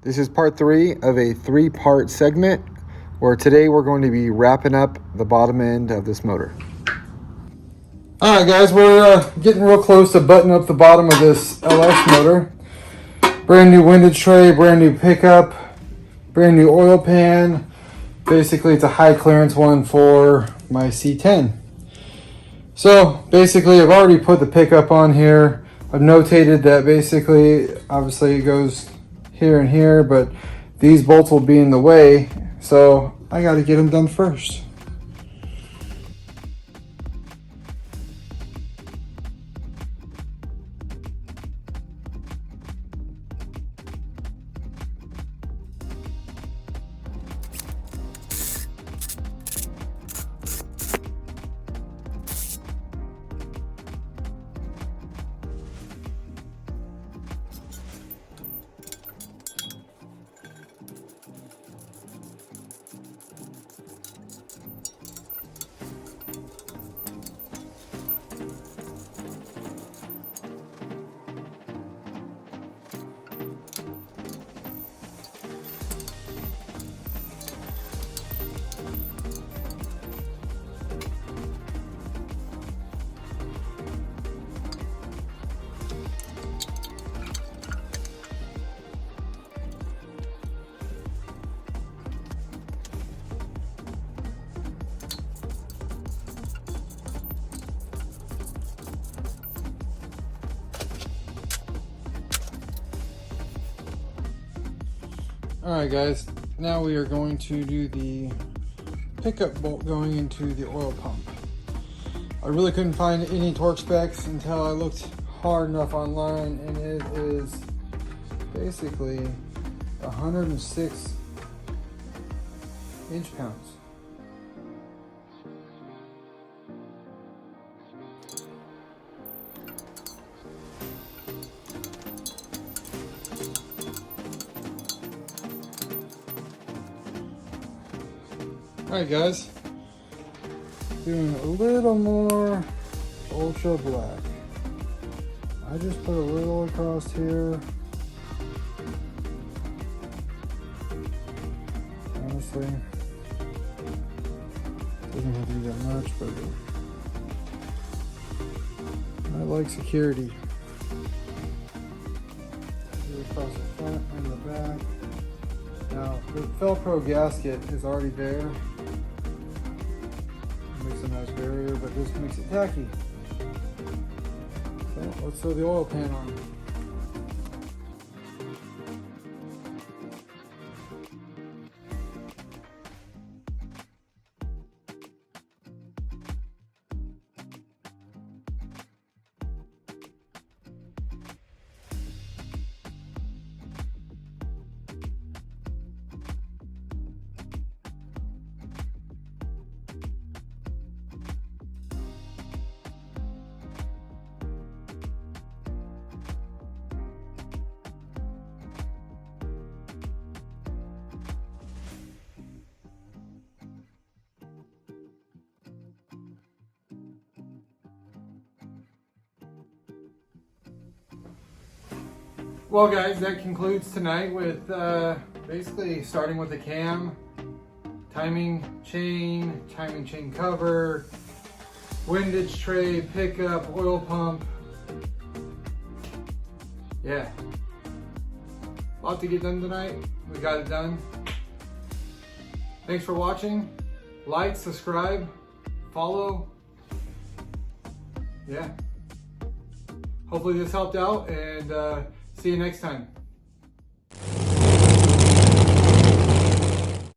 This is part 3 of a 3-part segment where today we're going to be wrapping up the bottom end of this motor. Alright guys, we're getting real close to buttoning up the bottom of this LS motor. Brand new windage tray, brand new pickup, brand new oil pan. Basically it's a high clearance one for my C10. So basically I've already put the pickup on here. I've notated that basically, obviously it goes here and here, but these bolts will be in the way, so I got to get them done first. Alright guys, now we are going to do the pickup bolt going into the oil pump. I really couldn't find any torque specs until I looked hard enough online, and it is basically 106 inch-pounds. Alright guys, doing a little more ultra black. I just put a little across here. Honestly, doesn't have to be that much, but I like security. Do across the front and the back. Now the Velcro gasket is already there. Makes a nice barrier, but this makes it tacky. So let's throw the oil pan on. Well guys, that concludes tonight with basically starting with the cam, timing chain cover, windage tray, pickup, oil pump. Yeah, a lot to get done tonight. We got it done. Thanks for watching. Like, subscribe, follow. Yeah, hopefully this helped out, and see you next time.